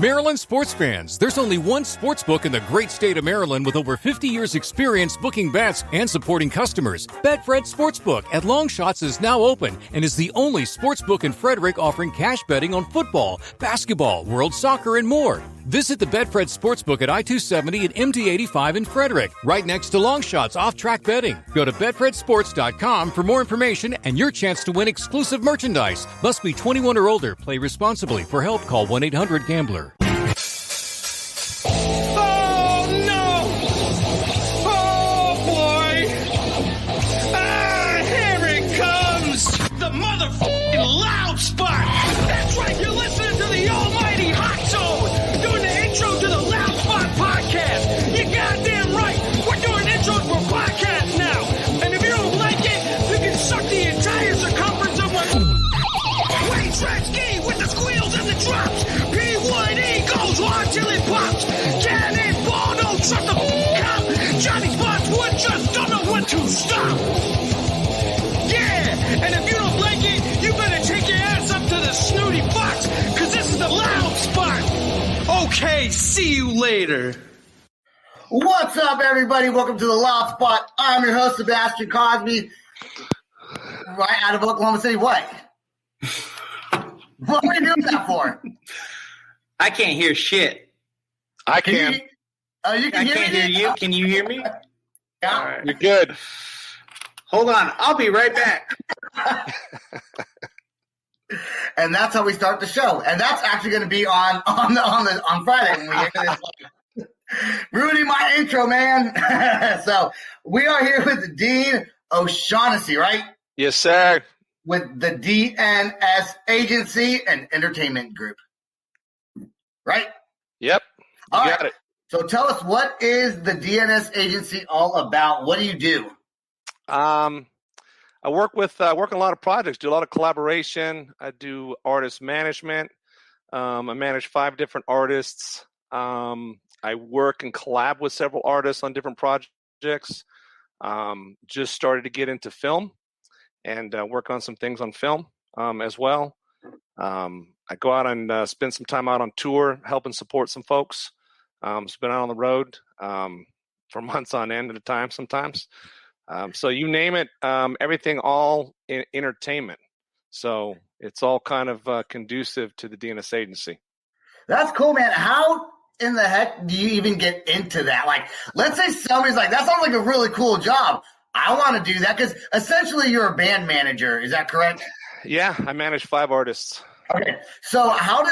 Maryland sports fans, there's only one sports book in the great state of Maryland with over 50 years experience booking bets and supporting customers. Betfred Sportsbook at Longshots is now open and is the only sportsbook in Frederick offering cash betting on football, basketball, world soccer, and more. Visit the Betfred Sportsbook at I-270 and MD-85 in Frederick, right next to Longshots off-track betting. Go to betfredsports.com for more information and your chance to win exclusive merchandise. Must be 21 or older. Play responsibly. For help, call 1-800-GAMBLER. Loud spot. That's right, you're listening to the almighty Hot Zone, doing the intro to the Loud Spot podcast. You're goddamn right, we're doing intros for podcasts now. And if you don't like it, you can suck the entire circumference of my Wayne Gretzky with the squeals and the drops. P1E goes hard till it pops. Cannonball, don't trust the cop. Johnny Spotswood just don't know when to stop. Yeah, and if you don't like it, you better take your ass up to the snooty box, cause this is the Loud Spot. Okay, see you later. What's up, everybody? Welcome to the Loud Spot. I'm your host, Sebastian Cosby, right out of Oklahoma City. What? What are you doing that for? I can't hear shit. I can. You can I hear can't me? hear you. Can you hear me? Yeah. All right. You're good. Hold on. I'll be right back. And that's how we start the show. And that's actually going to be on Friday when we hear this. Ruining my intro, man. So we are here with Dean O'Shaughnessy, right? Yes, sir. With the DNS Agency and Entertainment Group, right? Yep. You All got right. it. So tell us, what is the DNS Agency all about? What do you do? I work on a lot of projects, do a lot of collaboration. I do artist management. I manage 5 different artists. I work and collab with several artists on different projects. Just started to get into film and work on some things on film as well. I go out and spend some time out on tour, helping support some folks. It's been out on the road for months on end at a time sometimes. So you name it, everything, all in entertainment. So it's all kind of conducive to the DNS agency. That's cool, man. How in the heck do you even get into that? Like, let's say somebody's like, that sounds like a really cool job. I want to do that, because essentially you're a band manager. Is that correct? Yeah, I manage 5 artists. Okay. So how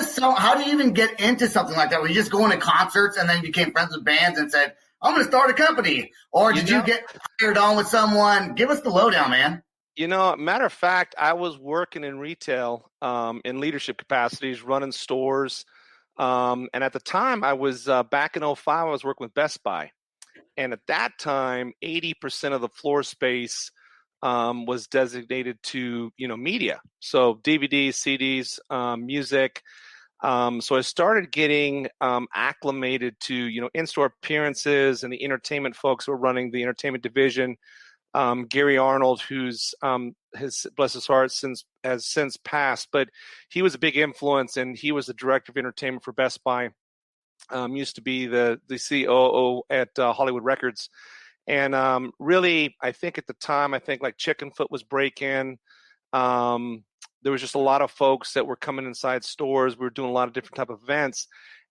do you even get into something like that? Were you just going to concerts and then you became friends with bands and said, I'm going to start a company? Or did you get hired on with someone? Give us the lowdown, man. You know, matter of fact, I was working in retail in leadership capacities, running stores. And at the time, I was back in 2005, I was working with Best Buy. And at that time, 80% of the floor space was designated to, media. So DVDs, CDs, music. So I started getting acclimated to, in-store appearances and the entertainment folks who were running the entertainment division. Gary Arnold, who's bless his heart, has since passed, but he was a big influence, and he was the director of entertainment for Best Buy. Used to be the COO at Hollywood Records. And really, I think at the time, like Chickenfoot was breaking. There was just a lot of folks that were coming inside stores. We were doing a lot of different type of events.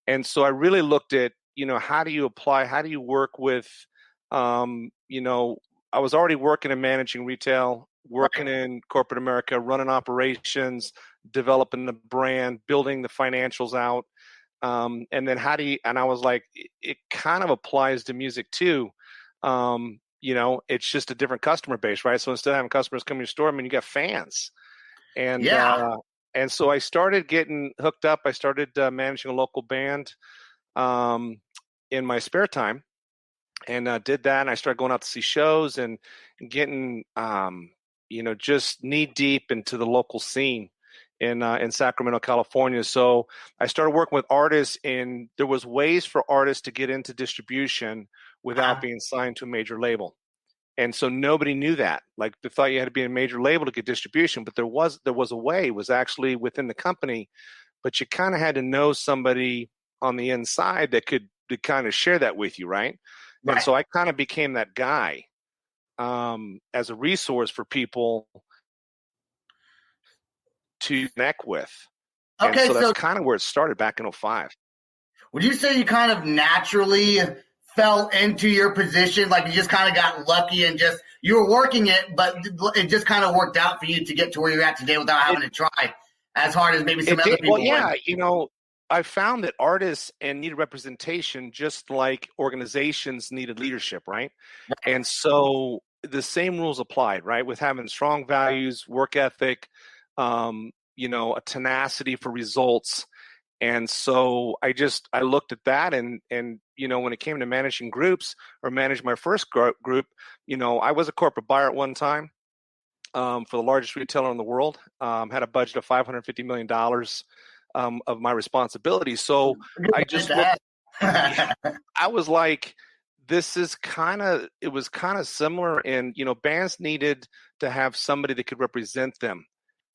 And so I really looked at, how do you apply, how do you work with, I was already working and managing retail, working in corporate America, running operations, developing the brand, building the financials out. And then and I was like, it kind of applies to music too. It's just a different customer base, right? So instead of having customers come to your store, you got fans. And and so I started getting hooked up. I started managing a local band in my spare time, and did that. And I started going out to see shows and getting, just knee deep into the local scene in Sacramento, California. So I started working with artists, and there was ways for artists to get into distribution without being signed to a major label. And so nobody knew that. Like, they thought you had to be a major label to get distribution, but there was a way. It was actually within the company, but you kind of had to know somebody on the inside that could kind of share that with you, right? And so I kind of became that guy as a resource for people to connect with. Okay, and so that's kind of where it started back in 2005. Would you say you kind of naturally fell into your position? Like you just kind of got lucky and just you were working it, but it just kind of worked out for you to get to where you're at today without having to try as hard as maybe some other people Well, yeah, would. I found that artists needed representation just like organizations needed leadership, right? And so the same rules applied, right? With having strong values, work ethic, a tenacity for results. And so I looked at that and when it came to managing groups or manage my first group, I was a corporate buyer at one time for the largest retailer in the world, had a budget of $550 million of my responsibility. So I just I was like, it was kind of similar. And, bands needed to have somebody that could represent them.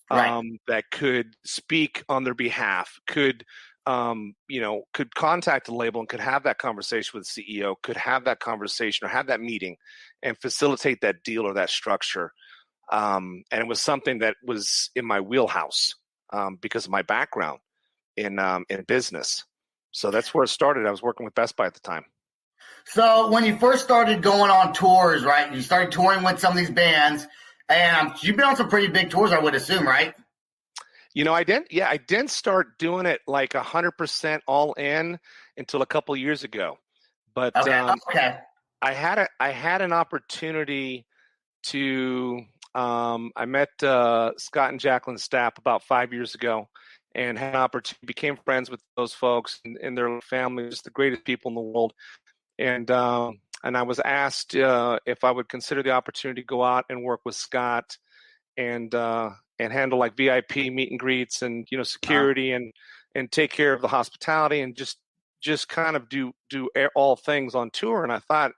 That could speak on their behalf, could contact the label and could have that conversation with the CEO, could have that conversation or have that meeting and facilitate that deal or that structure. And it was something that was in my wheelhouse because of my background in business. So that's where it started. I was working with Best Buy at the time. So when you first started going on tours, right, you started touring with some of these bands, and you've been on some pretty big tours, I would assume, right? I didn't start doing it like 100% all in until a couple of years ago. But okay. I had an opportunity to I met Scott and Jacqueline Stapp about 5 years ago, and had an opportunity, became friends with those folks and their family, just the greatest people in the world. And I was asked if I would consider the opportunity to go out and work with Scott and handle like VIP meet and greets and security and take care of the hospitality and just kind of do all things on tour. And I thought,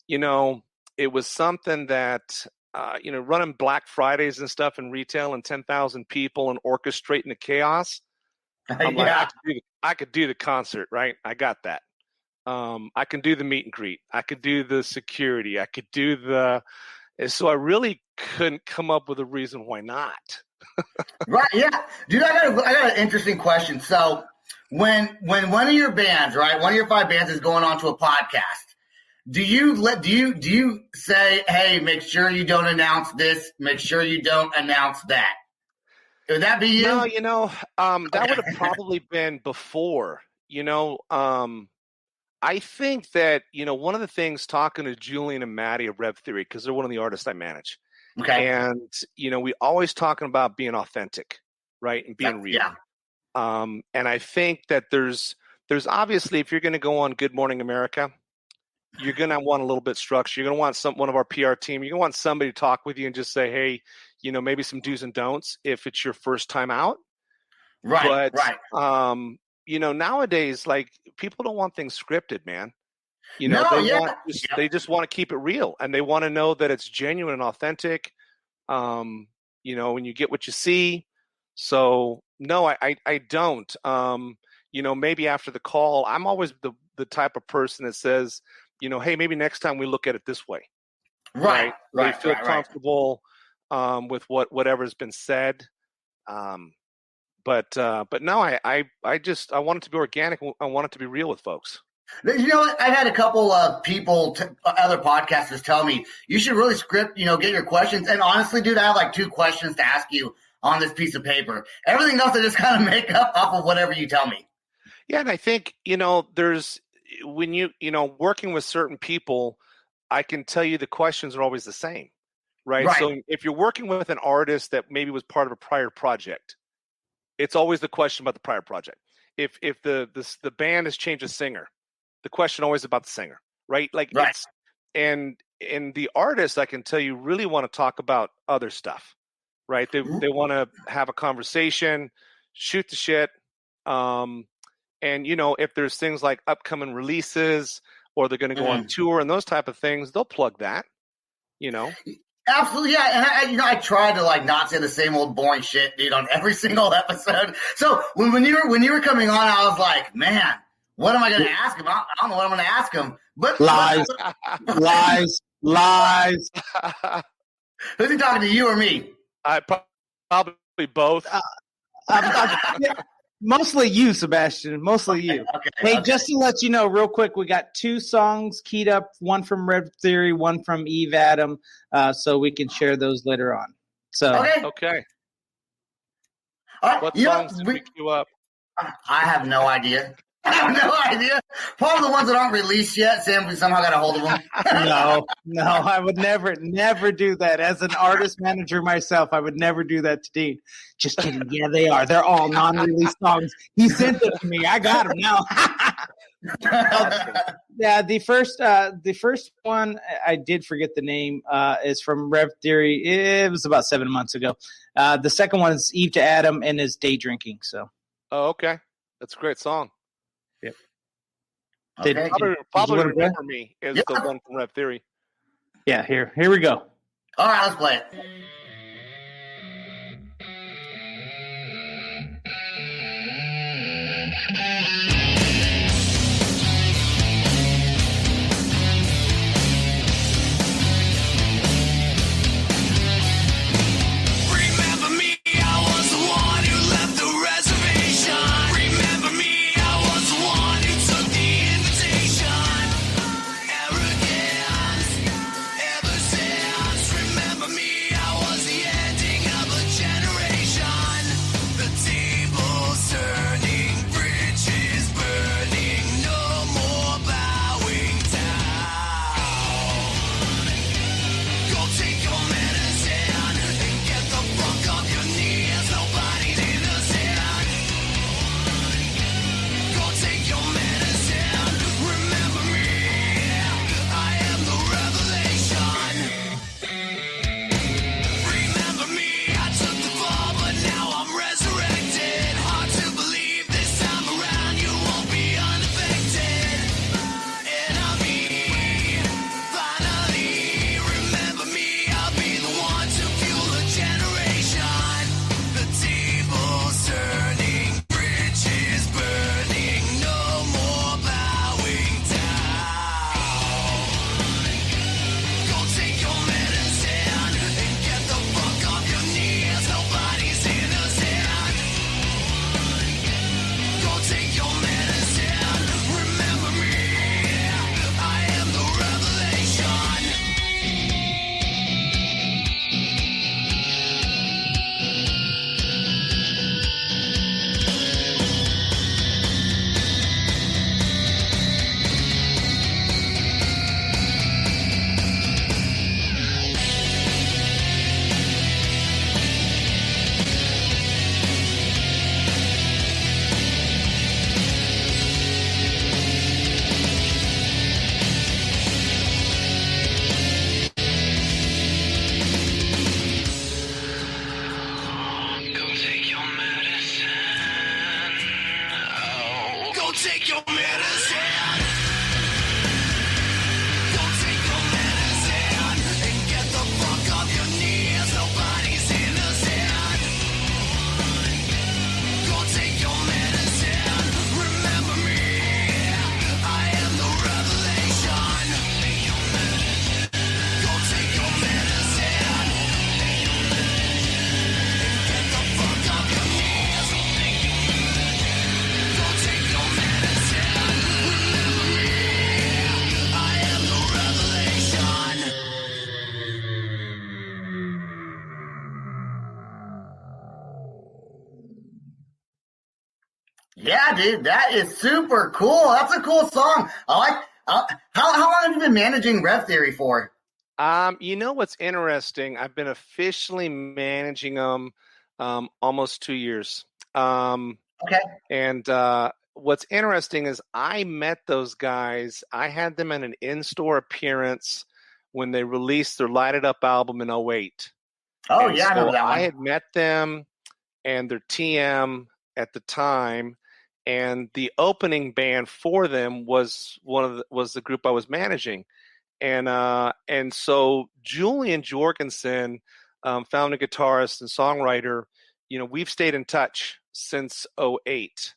it was something that running Black Fridays and stuff in retail and 10,000 people and orchestrating the chaos. I'm like, I could do the concert, right? I got that. I can do the meet and greet. I could do the security. I could do so I really couldn't come up with a reason why not. Right. Yeah. Dude, I got an interesting question. So when one of your bands, right, one of your 5 bands is going on to a podcast, do you say, hey, make sure you don't announce this, make sure you don't announce that? Would that be you? No, that would have probably been before, I think that, one of the things talking to Julian and Maddie of Rev Theory, because they're one of the artists I manage. Okay. And, we always talking about being authentic, right? And being real. Yeah. And I think that there's obviously, if you're going to go on Good Morning America, you're going to want a little bit structure. You're going to want one of our PR team. You're going to want somebody to talk with you and just say, hey, maybe some do's and don'ts if it's your first time out. Right. But, right. Nowadays, like, people don't want things scripted, man. They just want to keep it real, and they want to know that it's genuine and authentic. When you get what you see. So no, I don't. Maybe after the call, I'm always the type of person that says, hey, maybe next time we look at it this way. Right. They feel comfortable with whatever's been said. But no, I want it to be organic. I want it to be real with folks. What? I've had a couple of people, other podcasters tell me, you should really script, get your questions. And honestly, dude, I have like 2 questions to ask you on this piece of paper. Everything else I just kind of make up off of whatever you tell me. Yeah, and I think, there's, when working with certain people, I can tell you the questions are always the same, right? So if you're working with an artist that maybe was part of a prior project, it's always the question about the prior project. If the band has changed a singer, the question always about the singer, right? It's, and the artists, I can tell you, really want to talk about other stuff, right? They want to have a conversation, shoot the shit, and if there's things like upcoming releases or they're going to go on tour and those type of things, they'll plug that, Absolutely, yeah. And I try to not say the same old boring shit, dude, on every single episode. So when you were coming on, I was like, man, What am I going to ask him? I don't know what I'm going to ask him. But Lies. Lies. Who's he talking to, you or me? I probably both. Mostly you, Sebastian. Mostly you. Okay. Just to let you know real quick, we got 2 songs keyed up, one from Rev Theory, one from Eve Adam, so we can share those later on. So Okay. All right. What songs did we queue up? I have no idea. Probably the ones that aren't released yet. Sam, we somehow got a hold of them. No, I would never do that. As an artist manager myself, I would never do that to Dean. Just kidding. Yeah, they are. They're all non-released songs. He sent them to me. I got them now. Yeah, the first one, I did forget the name, is from Rev Theory. It was about 7 months ago. The second one is Eve to Adam and is Day Drinking. So. Oh, okay. That's a great song. Yep. Okay. Probably Remember Me is the one from Rev Theory. Yeah, here we go. All right, let's play it. Remember me, I was the one who left the reservation. Remember me, I was the one who took the invitation. Arrogance, ever since. Remember me, I was the ending of a generation. The tables turning, bridges burning, no more bowing down. Go take your medicine and get the fuck off your knees. Nobody's innocent. Go take your medicine. Remember me. I am the revelation. Remember me. I took the fall, but now I'm resurrected. Hard to believe this time around you won't be unaffected. Enemy. Finally, remember me. I'll be the one to fuel a generation. The tables turning, bridges burning, no more bowing down. Go take your medicine and get the fuck off your knees. Nobody's innocent. Go take your medicine. Remember me. I am the revelation. Go take your medicine. Oh. Go take your medicine. Go take your medicine and get the fuck off your knees. Nobody's innocent. Go take your medicine. Remember me. I am the revelation. Go take your medicine. Get the fuck off your knees. Go take your medicine. Remember me. I am the revelation. Yeah, dude, that is super cool. That's a cool song. I like. How long have you been managing Rev Theory for? You know what's interesting? I've been officially managing them almost 2 years. Okay. And what's interesting is I met those guys. I had them in an in-store appearance when they released their Light It Up album in 2008. Oh, And yeah, I remember so that one. I had met them and their TM at the time, and the opening band for them was was the group I was managing, and so Julian Jorgensen, founding guitarist and songwriter, we've stayed in touch since 2008,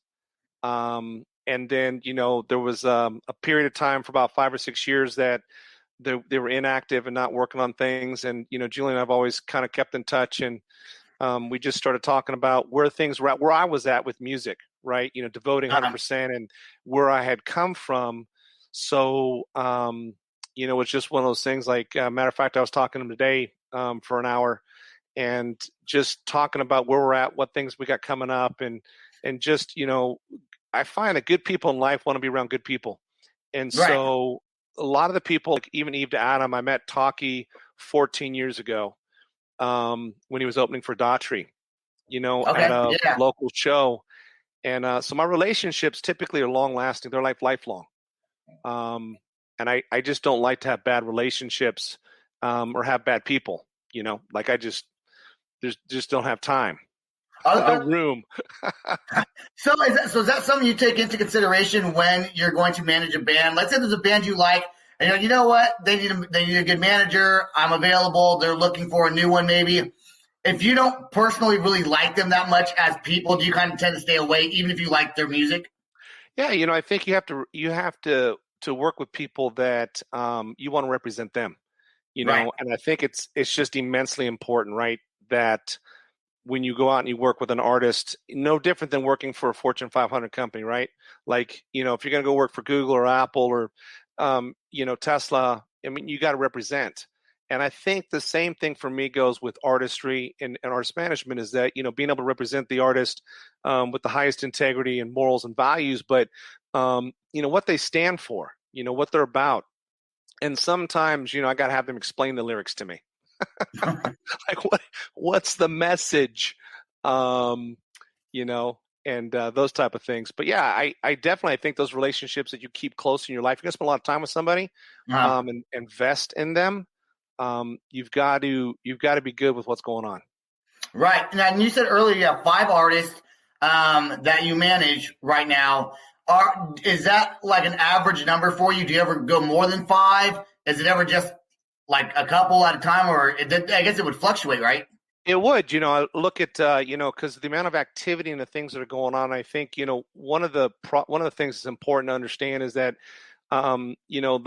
And then, there was a period of time for about 5 or 6 years that they were inactive and not working on things. And, Julie and I've always kind of kept in touch, and we just started talking about where things were at, where I was at with music, right? Devoting 100% and where I had come from. So, it's just one of those things. Like, matter of fact, I was talking to him today for an hour, and just talking about where we're at, what things we got coming up, and just, I find that good people in life want to be around good people. And so a lot of the people, like even Eve to Adam, I met Talkie 14 years ago when he was opening for Daughtry, at a local show. And so my relationships typically are long lasting. They're lifelong. And I just don't like to have bad relationships or have bad people, like I just don't have time. No room. So is that something you take into consideration when you're going to manage a band? Let's say there's a band you like, and you know what? They need a good manager. I'm available. They're looking for a new one, maybe. If you don't personally really like them that much as people, do you kind of tend to stay away, even if you like their music? Yeah, I think you have to work with people that you want to represent them. And I think it's just immensely important, right? That when you go out and you work with an artist, no different than working for a Fortune 500 company, right? Like, if you're going to go work for Google or Apple or, Tesla, I mean, you got to represent. And I think the same thing for me goes with artistry and artist management, is that, being able to represent the artist with the highest integrity and morals and values, but, what they stand for, what they're about. And sometimes, I got to have them explain the lyrics to me. Like what's the message, and those type of things. But yeah, I definitely think those relationships that you keep close in your life, you're gonna spend a lot of time with somebody, and invest in them. You've got to be good with what's going on. Right. Now, and you said earlier you have 5 artists that you manage right now. Is that like an average number for you? Do you ever go more than 5? Is it ever just like a couple at a time, or I guess it would fluctuate, right? It would, I look at, because the amount of activity and the things that are going on, I think, one of the things that's important to understand is that, the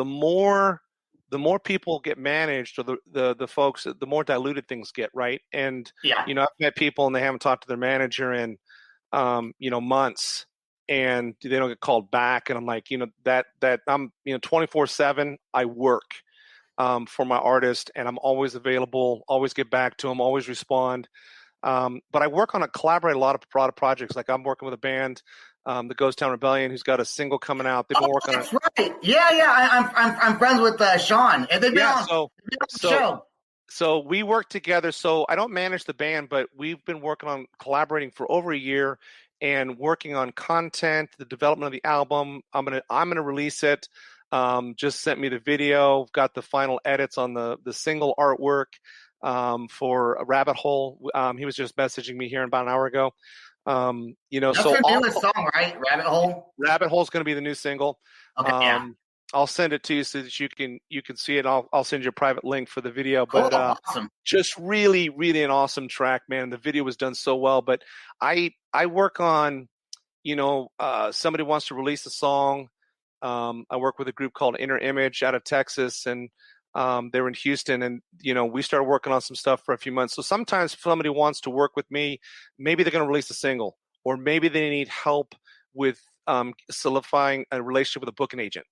more people get managed, or the folks, the more diluted things get, right? And, I've met people and they haven't talked to their manager in, months, and they don't get called back. And I'm like, that I'm, 24/7, I work for my artist, and I'm always available, always get back to them, always respond. But I collaborate a lot of product projects. Like I'm working with a band, the Ghost Town Rebellion, who's got a single coming out. They've been working on it. Right. Yeah. I'm friends with Sean, and they've been on the show. So we work together. So I don't manage the band, but we've been working on collaborating for over a year and working on content, the development of the album. I'm gonna release it. Just sent me the video. Got the final edits on the single artwork for a Rabbit Hole. He was just messaging me here about an hour ago. That's so your newest song, right? Rabbit Hole. Rabbit Hole is going to be the new single. Okay, I'll send it to you so that you can see it. I'll send you a private link for the video. But awesome. Just really, really an awesome track, man. The video was done so well. But I work on, somebody wants to release a song. I work with a group called Inner Image out of Texas, and they were in Houston, and we started working on some stuff for a few months. So sometimes if somebody wants to work with me, maybe they're going to release a single, or maybe they need help with solidifying a relationship with a booking agent.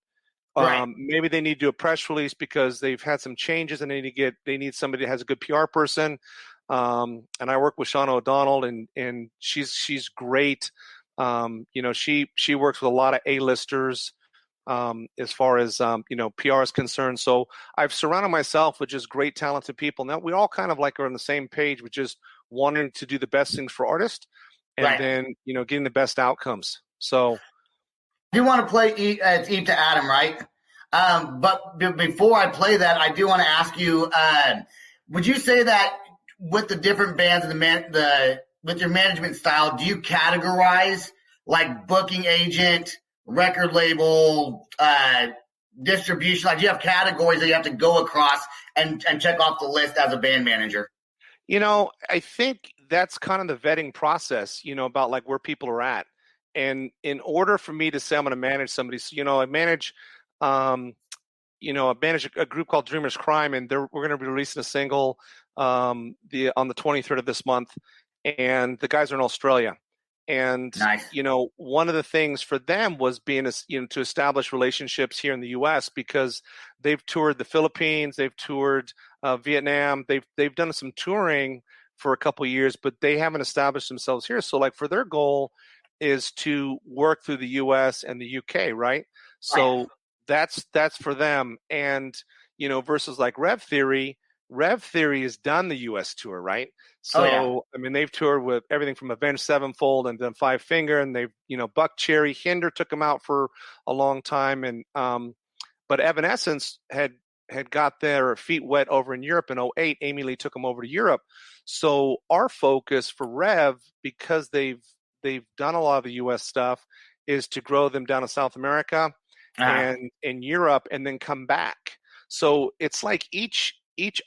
Right. Maybe they need to do a press release because they've had some changes, and they need somebody that has a good PR person. And I work with Shauna O'Donnell, and she's great. She works with a lot of A-listers. As far as PR is concerned. So I've surrounded myself with just great talented people. Now we all kind of like are on the same page with just wanting to do the best things for artists, and then getting the best outcomes. So I do want to play Eve to Adam, right? But before I play that, I do want to ask you, would you say that with the different bands and with your management style, do you categorize like booking agent, record label, distribution? Like, do you have categories that you have to go across and check off the list as a band manager? I think that's kind of the vetting process, about like where people are at. And in order for me to say I'm going to manage somebody, so, I manage, I manage a group called Dreamers Crime, and we're going to be releasing a single on the 23rd of this month, and the guys are in Australia. And Nice. one of the things for them was being to establish relationships here in the U.S. because they've toured the Philippines, they've toured Vietnam, they've done some touring for a couple of years, but they haven't established themselves here. So like for their goal is to work through the U.S. and the U.K., right? So that's for them. And versus like Rev Theory has done the U.S. tour, right? So, I mean, they've toured with everything from Avenged Sevenfold and then Five Finger, and they've, Buck Cherry, Hinder took them out for a long time. And, but Evanescence had got their feet wet over in Europe in 2008. Amy Lee took them over to Europe. So our focus for Rev, because they've done a lot of the U.S. stuff, is to grow them down to South America and in Europe and then come back. So it's like each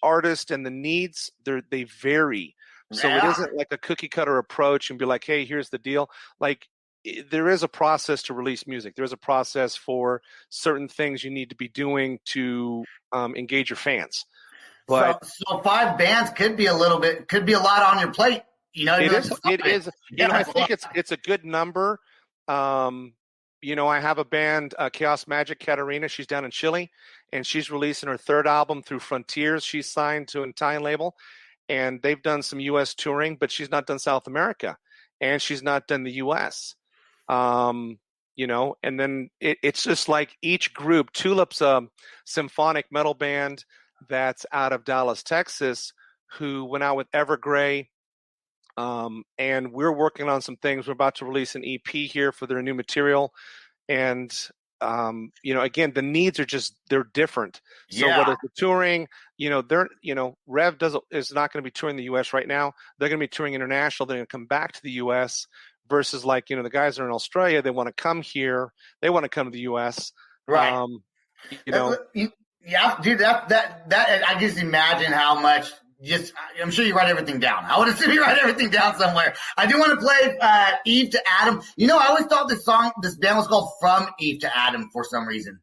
artist and the needs, they vary. So it isn't like a cookie cutter approach and be like, hey, here's the deal. Like there is a process to release music. There's a process for certain things you need to be doing to engage your fans. But so 5 bands could be a lot on your plate. It is. I think it's a good number. I have a band, Chaos Magic Katarina. She's down in Chile, and she's releasing her 3rd album through Frontiers. She's signed to an Italian label, and they've done some U.S. touring, but she's not done South America, and she's not done the U.S. And then it's just like each group. Tulip's a symphonic metal band that's out of Dallas, Texas, who went out with Evergrey. And we're working on some things. We're about to release an EP here for their new material. And, again, the needs are they're different. So whether it's touring, Rev is not going to be touring the U.S. right now. They're going to be touring international. They're going to come back to the U.S. versus like, the guys are in Australia. They want to come here. They want to come to the U.S. Right. Yeah, dude, that I just imagine how much. I'm sure you write everything down. I would assume you write everything down somewhere. I do want to play Eve to Adam. I always thought this band was called From Eve to Adam for some reason.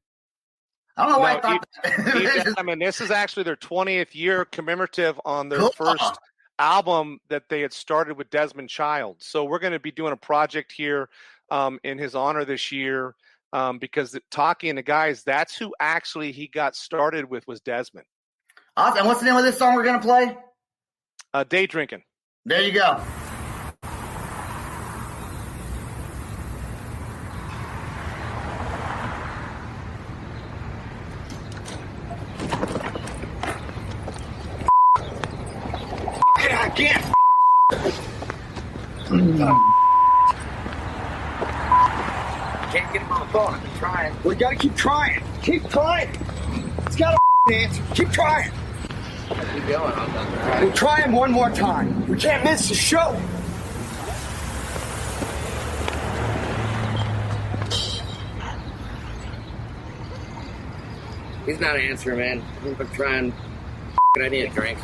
I don't know why I thought that. I mean, this is actually their 20th year commemorative on their first album that they had started with Desmond Child. So we're going to be doing a project here in his honor this year because talking to guys, that's who actually he got started with was Desmond. Awesome. And what's the name of this song we're going to play? Day Drinking. There you go. I can't. Can't get him on the phone. I've been trying. We got to keep trying. Keep trying. It's got to answer. Keep trying. Keep going. We'll try him one more time. We can't miss the show. He's not answering, man. I'm trying. I need a drink.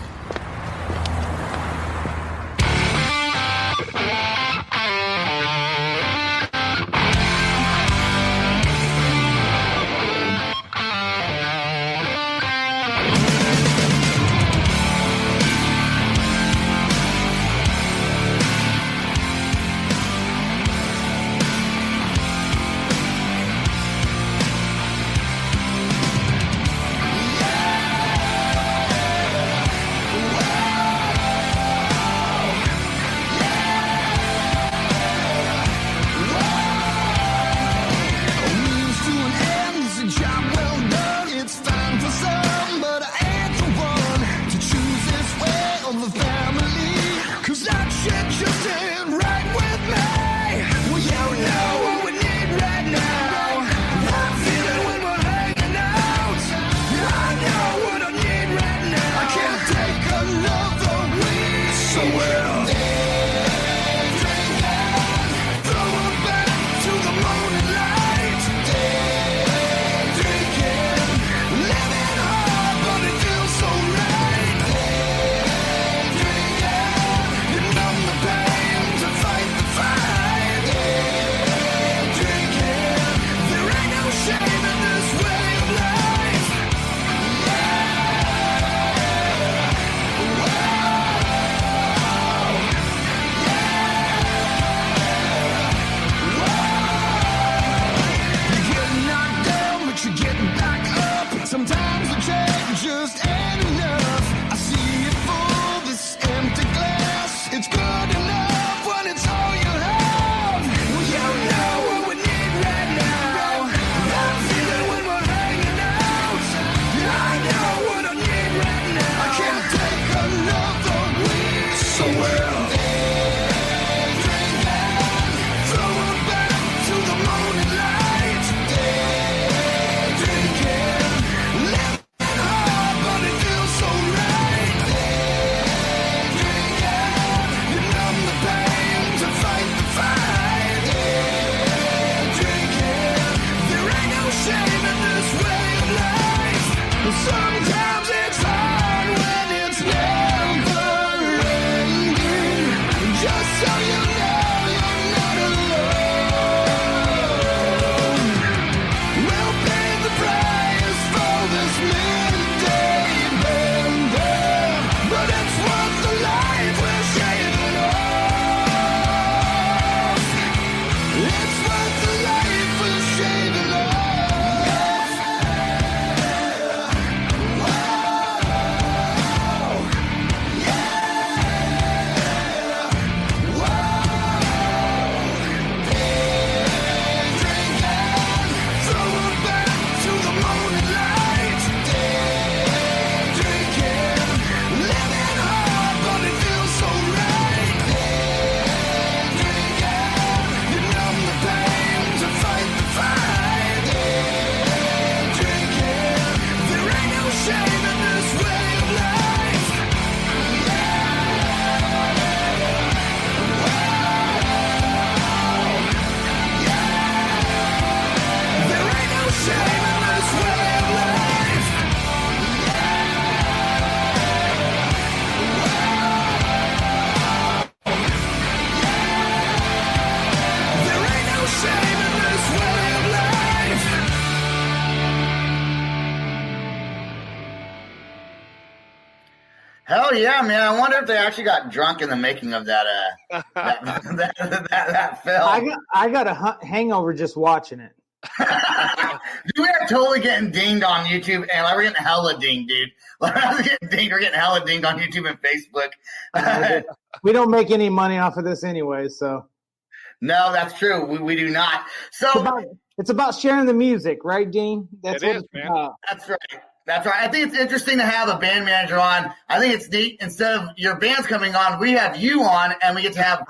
Sometimes it's hard when it's never ending. Just so you know you're not alone. We'll pay the price for this midday bender, but it's worth the life we're shaving off. It's worth the life we're shaving off. Hell yeah, man! I wonder if they actually got drunk in the making of that that film. I got a hangover just watching it. Dude, we are totally getting dinged on YouTube, and like, we're getting hella dinged, dude. Like, we're getting hella dinged on YouTube and Facebook. We don't make any money off of this anyway, so. No, that's true. We do not. So it's about sharing the music, right, Dean? That's It what is, it's man. about. That's right. That's right. I think it's interesting to have a band manager on. I think it's neat. Instead of your bands coming on, we have you on, and we get to have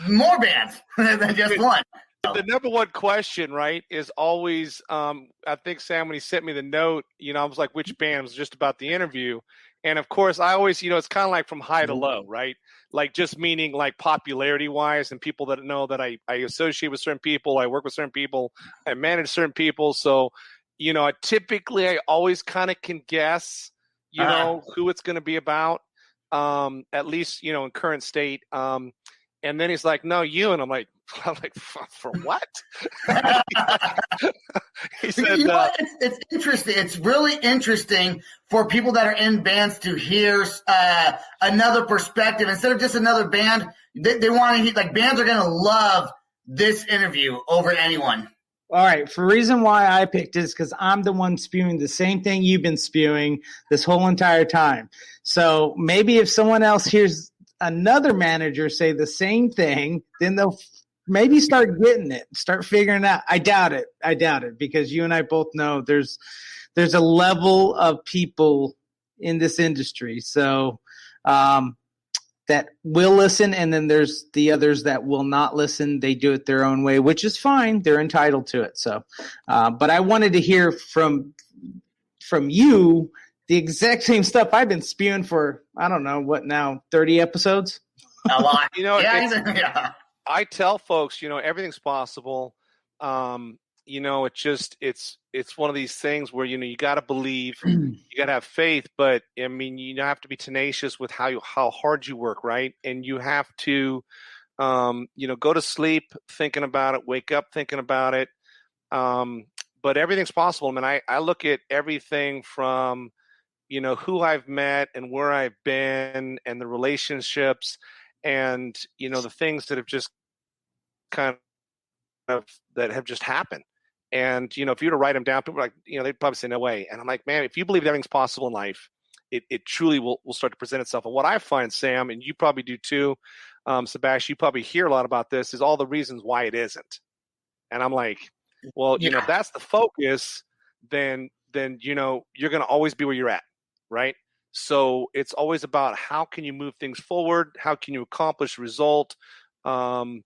more bands than just one. The number one question, right, is always, I think, Sam, when he sent me the note, I was like, which band? It was just about the interview. And, of course, I always, it's kind of like from high to low, right? Like just meaning like popularity-wise and people that know that I associate with certain people, I work with certain people, I manage certain people. So, typically I always kind of can guess, who it's going to be about, at least, in current state. And then he's like, no, you. And I'm like for what? He said, it's interesting. It's really interesting for people that are in bands to hear another perspective instead of just another band. They want to hear, like, bands are going to love this interview over anyone. All right. For the reason why I picked it is because I'm the one spewing the same thing you've been spewing this whole entire time. So maybe if someone else hears another manager say the same thing, then they'll maybe start getting it, start figuring it out. I doubt it because you and I both know there's a level of people in this industry. So that will listen, and then there's the others that will not listen. They do it their own way, which is fine. They're entitled to it. So, but I wanted to hear from you the exact same stuff I've been spewing for, I don't know, what now, 30 episodes? A lot. Yeah. I tell folks, everything's possible. It's one of these things where, you got to believe, you got to have faith, but I mean, you have to be tenacious with how hard you work, right? And you have to, go to sleep thinking about it, wake up thinking about it. But everything's possible. I mean, I look at everything from, who I've met and where I've been and the relationships and, the things that have just kind of that have just happened. And, if you were to write them down, people are like, they'd probably say no way. And I'm like, man, if you believe everything's possible in life, it truly will start to present itself. And what I find, Sam, and you probably do too, Sebastian, you probably hear a lot about this, is all the reasons why it isn't. And I'm like, well, if that's the focus, then you're going to always be where you're at, right? So it's always about how can you move things forward? How can you accomplish result? And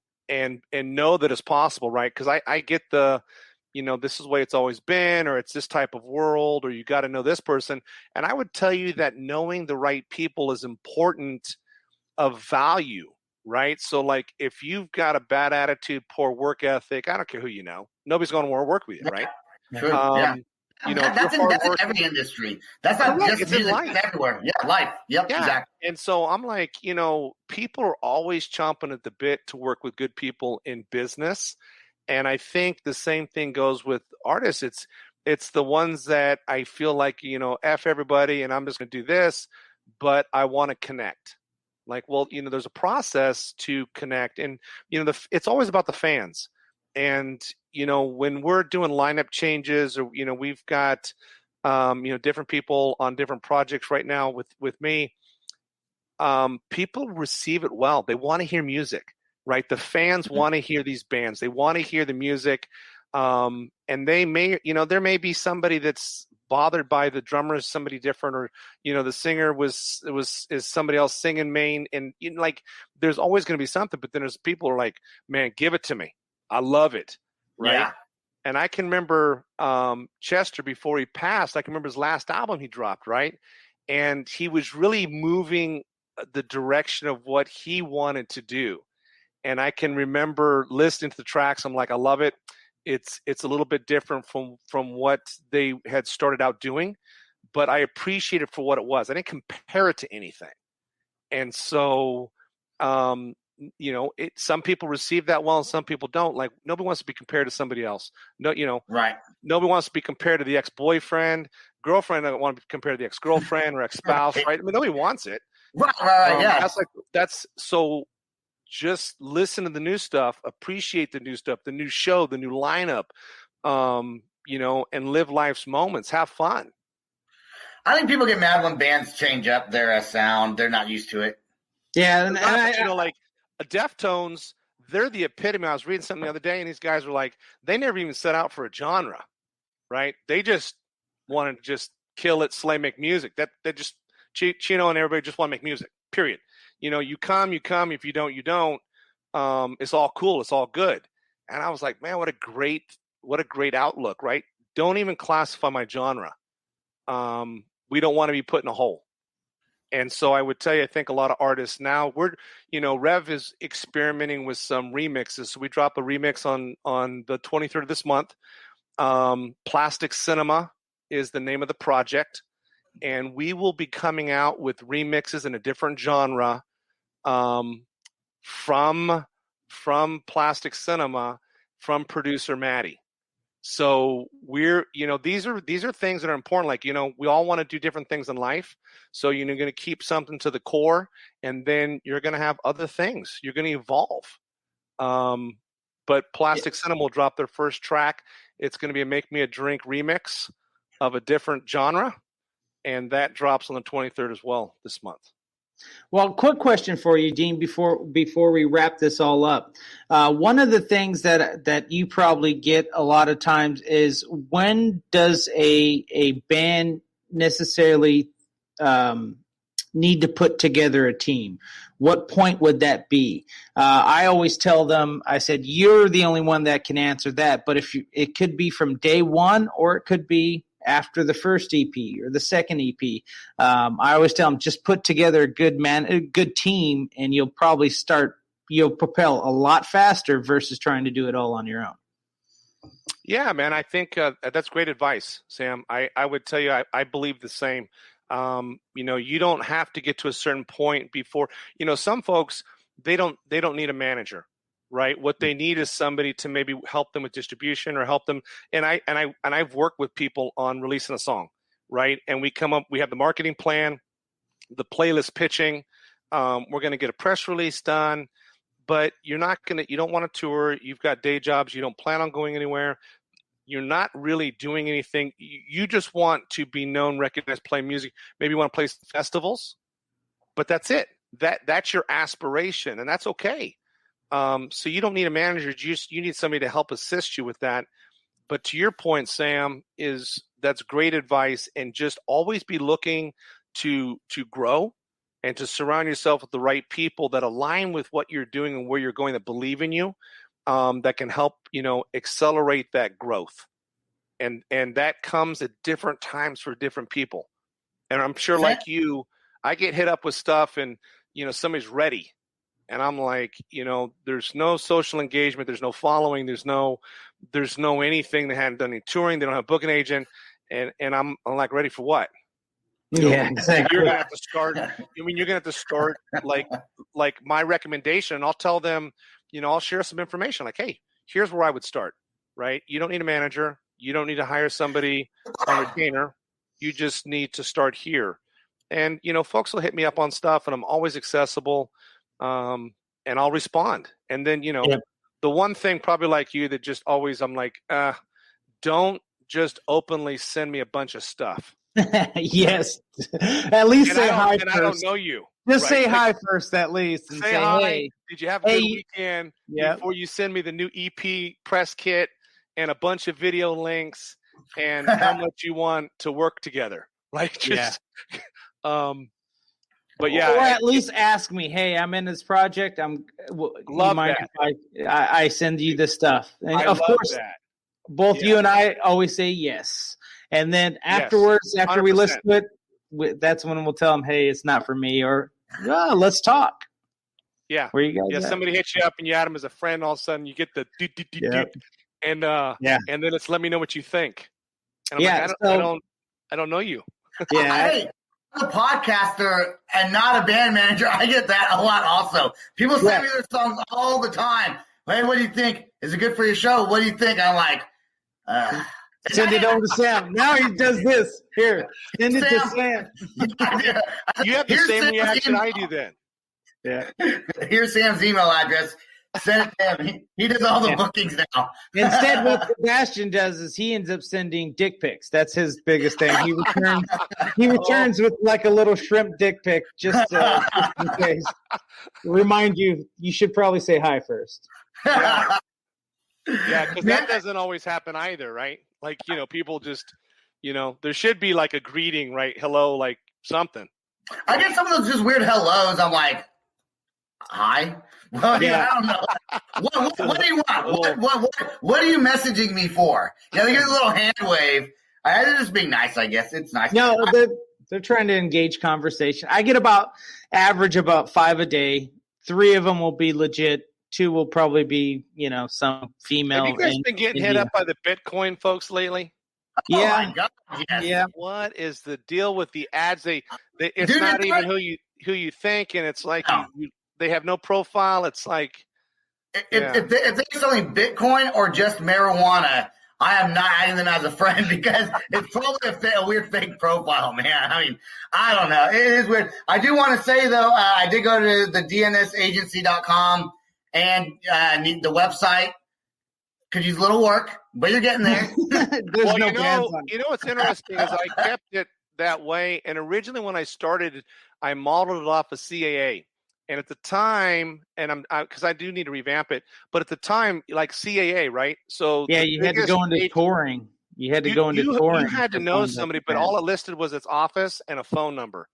know that it's possible, right? Because I get the, this is the way it's always been, or it's this type of world, or you got to know this person. And I would tell you that knowing the right people is important of value, right? So like if you've got a bad attitude, poor work ethic, I don't care who you know, nobody's going to want to work with you, right? True. You know, that's in every industry. That's not just it's in music, life. it's everywhere. Yeah, life. Yep, Yeah. exactly. And so I'm like, you know, people are always chomping at the bit to work with good people in business. And I think the same thing goes with artists. It's the ones that I feel like, you know, F everybody and I'm just going to do this, but I want to connect. Like, well, you know, there's a process to connect. And, you know, it's always about the fans. And, you know, when we're doing lineup changes or, you know, we've got, you know, different people on different projects right now with me, people receive it well. They want to hear music, right? The fans want to hear these bands. They want to hear the music. And they may, you know, there may be somebody that's bothered by the drummer is somebody different, or, you know, the singer is somebody else singing main. And, you know, like, there's always going to be something, but then there's people who are like, man, give it to me. I love it. Right. Yeah. And I can remember Chester before he passed. I can remember his last album he dropped, right? And he was really moving the direction of what he wanted to do. And I can remember listening to the tracks. I'm like, I love it. It's a little bit different from what they had started out doing, but I appreciate it for what it was. I didn't compare it to anything. And so, you know, some people receive that well and some people don't. Like, nobody wants to be compared to somebody else. No, you know, right. Nobody wants to be compared to the ex-boyfriend, girlfriend. I don't want to be compared to the ex-girlfriend or ex-spouse, right? I mean, nobody wants it. Right. Yeah. That's so. Just listen to the new stuff, appreciate the new stuff, the new show, the new lineup, you know, and live life's moments. Have fun. I think people get mad when bands change up their sound. They're not used to it. Yeah, You know, like Deftones, they're the epitome. I was reading something the other day, and these guys were like, they never even set out for a genre, right? They just wanted to just kill it, slay, make music. That just Chino and everybody just want to make music. Period. You know, you come. If you don't, you don't. It's all cool. It's all good. And I was like, man, what a great outlook, right? Don't even classify my genre. We don't want to be put in a hole. And so I would tell you, I think a lot of artists now, Rev is experimenting with some remixes. So we drop a remix on the 23rd of this month. Plastic Cinema is the name of the project. And we will be coming out with remixes in a different genre from Plastic Cinema, from producer Maddie. So we're, these are things that are important. Like, we all want to do different things in life. So you're going to keep something to the core, and then you're going to have other things. You're going to evolve. But Plastic Cinema will drop their first track. It's going to be a Make Me a Drink remix of a different genre. And that drops on the 23rd as well this month. Well, quick question for you, Dean, before we wrap this all up. One of the things that you probably get a lot of times is, when does a band necessarily need to put together a team? What point would that be? I always tell them, I said, you're the only one that can answer that. But it could be from day one, or it could be after the first EP or the second EP. I always tell them, just put together a good team, and you'll propel a lot faster versus trying to do it all on your own. Yeah, man, I think that's great advice, Sam. I would tell you, I believe the same. You don't have to get to a certain point before, some folks, they don't need a manager. Right. What they need is somebody to maybe help them with distribution, or help them. And I've worked with people on releasing a song. Right. And we have the marketing plan, the playlist pitching. We're going to get a press release done, but you don't want to tour. You've got day jobs. You don't plan on going anywhere. You're not really doing anything. You just want to be known, recognized, play music. Maybe you want to play festivals, but that's it. That's your aspiration, and that's okay. So you don't need a manager. You need somebody to help assist you with that. But to your point, Sam, that's great advice. And just always be looking to grow, and to surround yourself with the right people that align with what you're doing and where you're going, that believe in you, that can help, accelerate that growth. And that comes at different times for different people. And I'm sure, like you, I get hit up with stuff, and, somebody's ready. And I'm like, there's no social engagement. There's no following. There's no anything. They haven't done any touring. They don't have a booking agent. and I'm like, ready for what? Yeah, exactly. You're gonna have to start. You're gonna have to start like my recommendation. And I'll tell them, I'll share some information. Like, hey, here's where I would start. Right? You don't need a manager. You don't need to hire somebody on retainer. You just need to start here. And folks will hit me up on stuff, and I'm always accessible, and I'll respond. And then the one thing, probably like you, that just always I'm like, don't just openly send me a bunch of stuff. Yes. At least say hi first. And I don't know you. Just say hi first, at least. And say hi. Hey. Did you have a good weekend? Before you send me the new EP press kit and a bunch of video links and how much you want to work together. Right? But yeah. Or at least ask me, hey, I'm in this project. Love that. If I send you this stuff? And I of love course, that. Both you and I always say yes. And then afterwards, after we listen to it, that's when we'll tell them, hey, it's not for me, or let's talk. Yeah. Where you guys at? Somebody hits you up and you add them as a friend, all of a sudden you get the and then it's let me know what you think. And I'm like, I don't know you. Hey, I'm a podcaster and not a band manager. I get that a lot also. People send me their songs all the time. Hey, what do you think? Is it good for your show? What do you think? I'm like, send it over to Sam. Now he does this. Here, send it to Sam. You have the same reaction I do then. Yeah. Here's Sam's email address. Send it to him. He does all the bookings now. Instead, what Sebastian does is he ends up sending dick pics. That's his biggest thing. He returns with like a little shrimp dick pic just in case. Remind you should probably say hi first. Yeah, because that doesn't always happen either, right? Like, people just, there should be like a greeting, right? Hello, like something. I get some of those just weird hellos. I'm like, hi. Well, I don't know. What do you want? What are you messaging me for? They get a little hand wave. They're just being nice, I guess. It's nice. No, they're trying to engage conversation. I get average about 5 a day. 3 of them will be legit. 2 will probably be, some female. Have you guys been getting hit up by the Bitcoin folks lately? Yeah. Oh my God, yes. Yeah. What is the deal with the ads? It's not even who you think, and it's like they have no profile. It's like if they're selling Bitcoin or just marijuana, I am not adding them as a friend because it's probably a weird fake profile, man. I mean, I don't know. It is weird. I do want to say, though, I did go to the DNSagency.com and need the website. Could use a little work, but you're getting there. Well, what's interesting is I kept it that way. And originally when I started, I modeled it off of CAA. And at the time, and because I do need to revamp it, but at the time, like CAA, right? So you had to go into touring. You had to go into touring. You had to know somebody, but all it listed was its office and a phone number.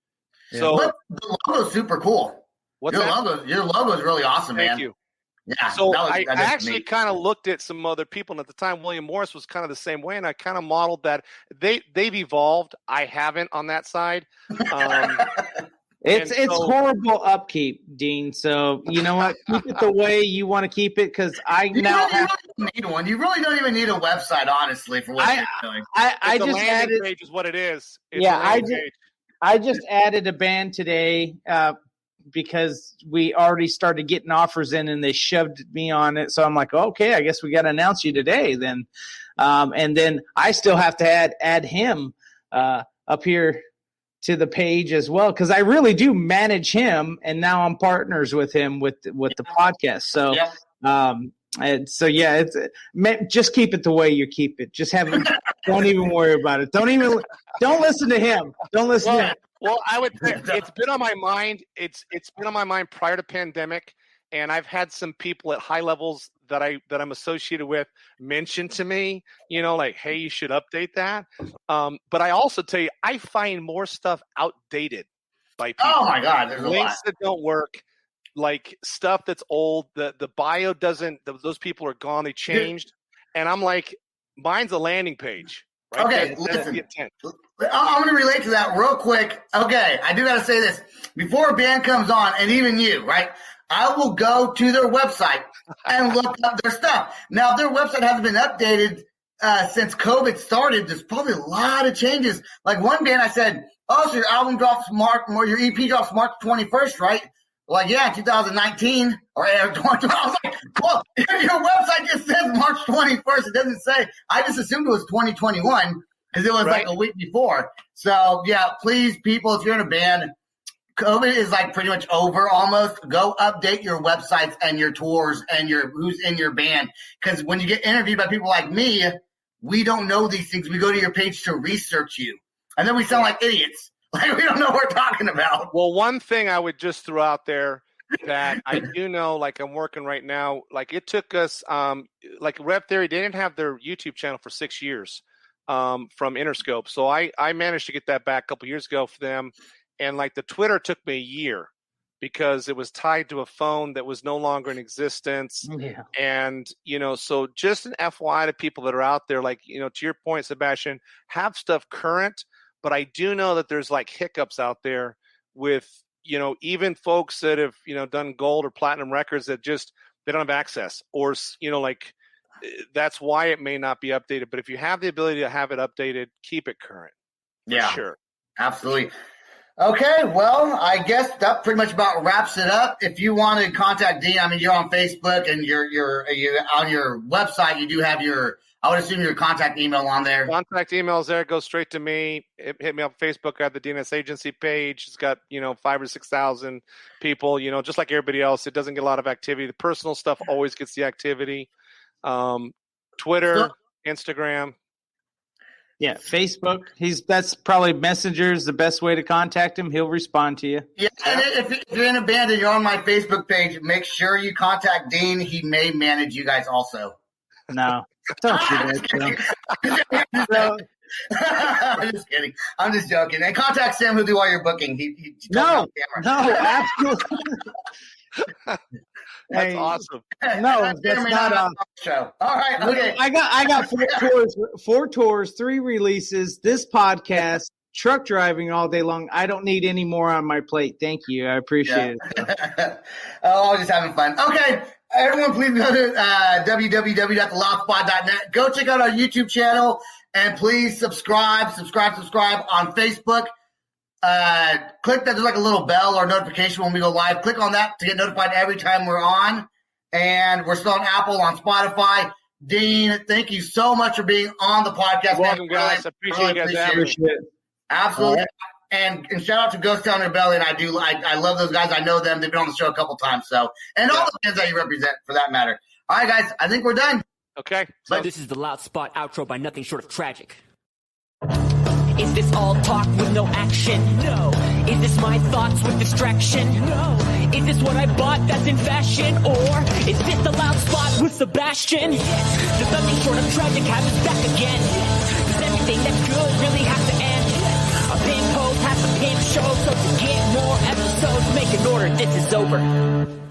Yeah. So the logo's super cool. Your logo's really awesome, man. Thank you. Yeah. So I actually kind of looked at some other people, and at the time, William Morris was kind of the same way, and I kind of modeled that. They've evolved. I haven't on that side. It's horrible upkeep, Dean. So you know what? Keep it the way you want to keep it, because you don't need one. You really don't even need a website, honestly, for what you're doing. I just added page is what it is. I just added a band today because we already started getting offers in, and they shoved me on it. So I'm like, okay, I guess we got to announce you today then. And then I still have to add him up here to the page as well, because I really do manage him, and now I'm partners with him with the podcast. So, just keep it the way you keep it. Just don't even worry about it. Don't listen to him. Don't listen to him. Well, I would say it's been on my mind. It's been on my mind prior to pandemic, and I've had some people at high levels that I'm associated with mention to me, like, hey, you should update that. But I also tell you, I find more stuff outdated by people. Oh my God, there's links that don't work, like stuff that's old. The bio doesn't. Those people are gone. They changed, and I'm like, mine's a landing page. Right? Okay, listen. I'm going to relate to that real quick. Okay, I do got to say this before a band comes on, and even you, right? I will go to their website and look up their stuff. Now, if their website hasn't been updated since COVID started, there's probably a lot of changes. Like one band, I said, "Oh, so your album drops your EP drops March 21st, right?" Like, yeah, 2019 or 2020. I was like, well, your website just says March 21st. It doesn't say. I just assumed it was 2021 because it was like a week before. So yeah, please, people, if you're in a band, COVID is like pretty much over almost. Go update your websites and your tours and who's in your band. Because when you get interviewed by people like me, we don't know these things. We go to your page to research you. And then we sound like idiots. Like we don't know what we're talking about. Well, one thing I would just throw out there that I do know, like I'm working right now, like it took us, like Rev Theory, they didn't have their YouTube channel for 6 years from Interscope. So I managed to get that back a couple years ago for them. And like the Twitter took me a year because it was tied to a phone that was no longer in existence. Yeah. And, so just an FYI to people that are out there, like, to your point, Sebastian, have stuff current. But I do know that there's like hiccups out there with, even folks that have, done gold or platinum records that just, they don't have access or, like that's why it may not be updated. But if you have the ability to have it updated, keep it current. Yeah, sure. Absolutely. Okay, well, I guess that pretty much about wraps it up. If you want to contact Dean, I mean, you're on Facebook and you're on your website. You do have I would assume your contact email on there. Contact email is there. Go straight to me. Hit me up on Facebook. I have the DNS agency page. It's got 5,000 or 6,000 people. Just like everybody else, it doesn't get a lot of activity. The personal stuff always gets the activity. Twitter, Instagram. Yeah, Facebook. That's probably Messenger is the best way to contact him. He'll respond to you. Yeah, and if you're in a band and you're on my Facebook page, make sure you contact Dean. He may manage you guys also. No, don't do that. I'm just kidding. I'm just joking. And contact Sam who'll do all your booking. He no, absolutely. That's awesome. No, that's not on show. All right, okay. I got 4 tours, 3 releases, this podcast, truck driving all day long. I don't need any more on my plate. Thank you. I appreciate it. Oh, just having fun. Okay, everyone, please go to www.theloudspot.net. Go check out our YouTube channel and please subscribe on Facebook. Click that. There's like a little bell or notification when we go live. Click on that to get notified every time we're on. And we're still on Apple, on Spotify. Dean, thank you so much for being on the podcast. Welcome, guys. I appreciate you guys having me. Absolutely. Right. And shout out to Ghost Town Rebellion. I love those guys. I know them. They've been on the show a couple times. So, and all the bands that you represent, for that matter. All right, guys. I think we're done. Okay. So this is the Loud Spot outro by nothing short of tragic. Is this all talk with no action? No. Is this my thoughts with distraction? No. Is this what I bought that's in fashion? Or is this the Loud Spot with Sebastian? Yes. Does nothing short of tragic have us back again? Yes. Does everything that's good really have to end? Yes. A pin post has a pin show, so to get more episodes, make an order, this is over.